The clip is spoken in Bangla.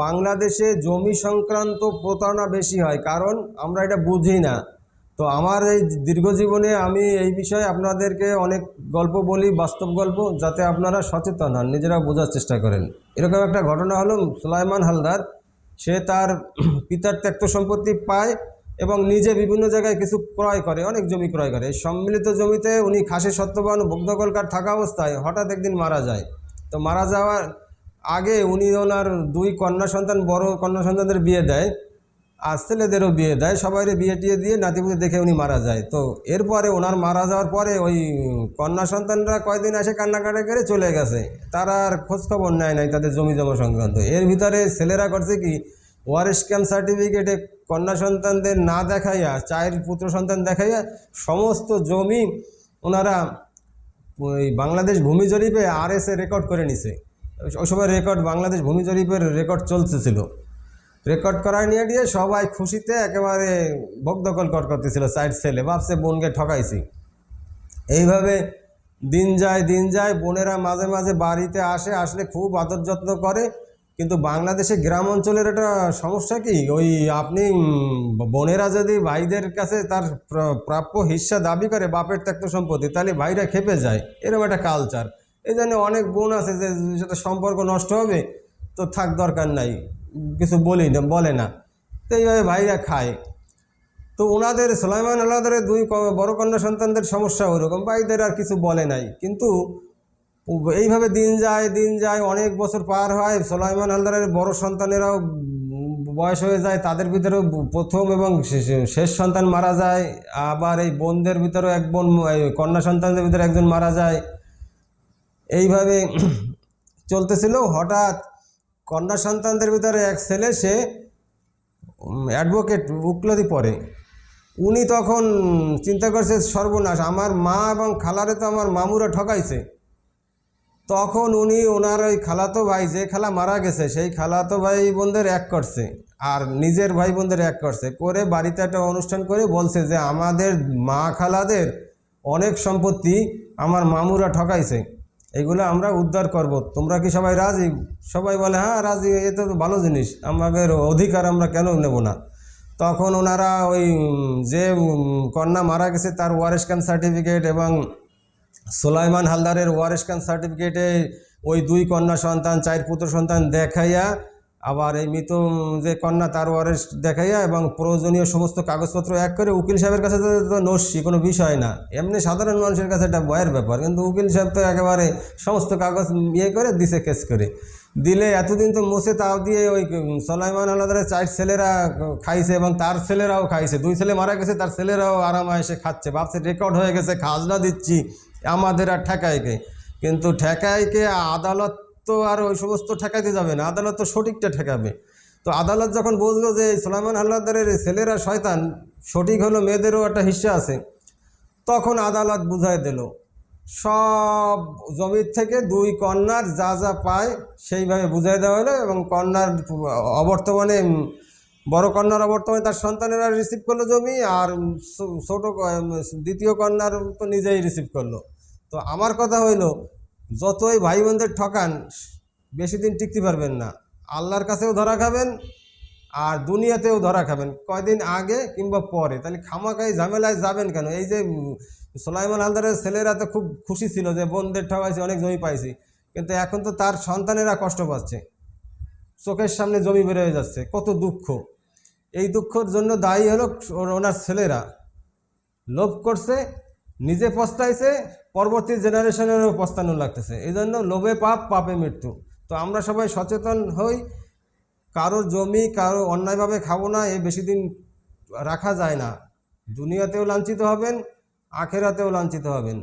বাংলাদেশে জমি সংক্রান্ত প্রতারণা বেশি হয়, কারণ আমরা এটা বুঝি না। তো আমার এই দীর্ঘ জীবনে আমি এই বিষয়ে আপনাদেরকে অনেক গল্প বলি, বাস্তব গল্প, যাতে আপনারা সচেতন হন, নিজেরা বোঝার চেষ্টা করেন। এরকম একটা ঘটনা হলো, সুলাইমান হালদার সে তার পিতার ত্যক্ত সম্পত্তি পায় এবং নিজে বিভিন্ন জায়গায় কিছু ক্রয় করে, অনেক জমি ক্রয় করে। এই সম্মিলিত জমিতে উনি খাসি সত্যবান ভোগদখলকার থাকা অবস্থায় হঠাৎ একদিন মারা যায়। তো মারা যাওয়ার আগে উনি ওনার দুই কন্যা সন্তান, বড় কন্যা সন্তানদের বিয়ে দেয় আর ছেলেদেরও বিয়ে দেয়, সবাইরে বিয়ে টিয়ে দিয়ে নাতিপুতি দেখে উনি মারা যায়। তো এরপরে ওনার মারা যাওয়ার পরে ওই কন্যা সন্তানরা কয়দিন এসে কান্নাকাটি করে চলে গেছে, তারা আর খোঁজখবর নেয় নাই তাদের জমি জমা সংক্রান্ত। এর ভিতরে ছেলেরা করছে কি, ওয়ারিশ ক্যাম্প সার্টিফিকেটে কন্যা সন্তানদের না দেখাইয়া, চায়ের পুত্র সন্তান দেখাইয়া সমস্ত জমি ওনারা ওই বাংলাদেশ ভূমি জরিপে RSA রেকর্ড করে নিছে। ওই সময় রেকর্ড, বাংলাদেশ ভূমি জরিপের রেকর্ড চলতেছিল। রেকর্ড করা নিয়ে দিয়ে সবাই খুশিতে একেবারে ভোগদখল করতেছিল। সাইড ছেলে ভাবছে বোনকে ঠকাইছি। এইভাবে দিন যায়, বোনেরা মাঝে মাঝে বাড়িতে আসলে খুব আদর যত্ন করে। কিন্তু বাংলাদেশে গ্রাম অঞ্চলের একটা সমস্যা কি, ওই আপনি বোনেরা যদি ভাইদের কাছে তার প্রাপ্য হিস্সা দাবি করে বাপের ত্যক্ত সম্পত্তি, তাহলে ভাইরা খেপে যায়। এরকম একটা কালচার। এই জন্য অনেক বোন আছে যে সাথে সম্পর্ক নষ্ট হবে, তো থাক দরকার নাই, কিছু বলে না। তো এইভাবে ভাইরা খায়। তো ওনাদের সুলাইমান হালদারের দুই বড় কন্যা সন্তানদের সমস্যা ওরকম, ভাইদের আর কিছু বলে নাই। কিন্তু এইভাবে দিন যায়, অনেক বছর পার হয়। সুলাইমান হালদারের বড় সন্তানেরাও বয়স হয়ে যায়, তাদের ভিতরেও প্রথম এবং শেষ সন্তান মারা যায়। আবার এই বোনদের ভিতরেও এক বোন, কন্যা সন্তানদের ভিতরে একজন মারা যায়। এইভাবে চলতেছিল। হঠাৎ কন্যা সন্তানদের ভিতরে এক ছেলে, সে অ্যাডভোকেট, উকিলাতি পড়ে। উনি তখন চিন্তা করছে, সর্বনাশ, আমার মা এবং খালারে তো আমার মামুরা ঠকাইছে। তখন উনি ওনার ওই খালাতো ভাই, যে খালা মারা গেছে, সেই খালাতো ভাই বোনদের এক করছে আর নিজের ভাই বোনদের এক করে বাড়িতে একটা অনুষ্ঠান করে বলছে যে আমাদের মা খালাদের অনেক সম্পত্তি আমার মামুরা ঠকাইছে, এগুলো আমরা উদ্ধার করব, তোমরা কি সবাই রাজি? সবাই বলে হ্যাঁ রাজি, এ তো ভালো জিনিস, আমাদের অধিকার, আমরা কেন নেব না। তখন ওনারা ওই যে কন্যা মারা গেছে তার ওয়ারিশ ক্যাম্প সার্টিফিকেট এবং সুলাইমান হালদারের ওয়ারিশ ক্যাম্প সার্টিফিকেটে ওই দুই কন্যা সন্তান, চার পুত্র সন্তান দেখাইয়া, আবার এই মৃত যে কন্যা তার ওয়ারিশ দেখাইয়া এবং প্রয়োজনীয় সমস্ত কাগজপত্র এক করে, উকিল সাহেবের কাছে তো নস্যি কোনো বিষয় না, এমনি সাধারণ মানুষের কাছে একটা ভয়ের ব্যাপার, কিন্তু উকিল সাহেব তো একেবারে সমস্ত কাগজ ইয়ে করে দিছে, কেস করে দিলে। এতদিন তো মুছে, তাও দিয়ে ওই সুলাইমান হালদারের চার ছেলেরা খাইছে এবং তার ছেলেরাও খাইছে। দুই ছেলে মারা গেছে, তার ছেলেরাও আরামে এসে খাচ্ছে, ভাবছে রেকর্ড হয়ে গেছে, খাজনা দিচ্ছি, আমাদের আর ঠেকাইকে। কিন্তু ঠেকাইকে আদালত তো আর ওই সমস্ত ঠেকাইতে যাবে না, আদালত তো সঠিকটা ঠেকাবে। তো আদালত যখন বুঝলো যে সুলাইমান হালদারের ছেলেরা শয়তান, সঠিক হলো, মেয়েদেরও একটা হিস্সা আছে, তখন আদালত বুঝাই দিল, সব জমির থেকে দুই কন্যার যা যা পায় সেইভাবে বুঝাই দেওয়া হলো। এবং কন্যার অবর্তমানে, বড় কন্যার অবর্তমানে তার সন্তানেরা রিসিভ করলো জমি, আর ছোট দ্বিতীয় কন্যার তো নিজেই রিসিভ করলো। তো আমার কথা হইল, যতই ভাই বোনদের ঠকান, বেশি দিন টিকতে পারবেন না, আল্লাহর কাছেও ধরা খাবেন আর দুনিয়াতেও ধরা খাবেন, কয়দিন আগে কিংবা পরে। তাহলে খামাখাই ঝামেলায় যাবেন কেন? এই যে সুলাইমান হালদারের ছেলেরা তো খুব খুশি ছিল যে বোনদের ঠকাইছি, অনেক জমি পাইছি, কিন্তু এখন তো তার সন্তানেরা কষ্ট পাচ্ছে, চোখের সামনে জমি বের হয়ে যাচ্ছে, কত দুঃখ। এই দুঃখের জন্য দায়ী হলো ওনার ছেলেরা, লোভ করছে, নিজে পস্তাইছে, পরবর্তী জেনারেশনেরও পস্তানো লাগতেছে। এই জন্য লোভে পাপ, পাপে মৃত্যু। তো আমরা সবাই সচেতন হই, কারোর জমি কারো অন্যায়ভাবে খাবো না, এই বেশি দিন রাখা যায় না, দুনিয়াতেও লাঞ্ছিত হবেন, আখেরাতেও লাঞ্ছিত হবেন।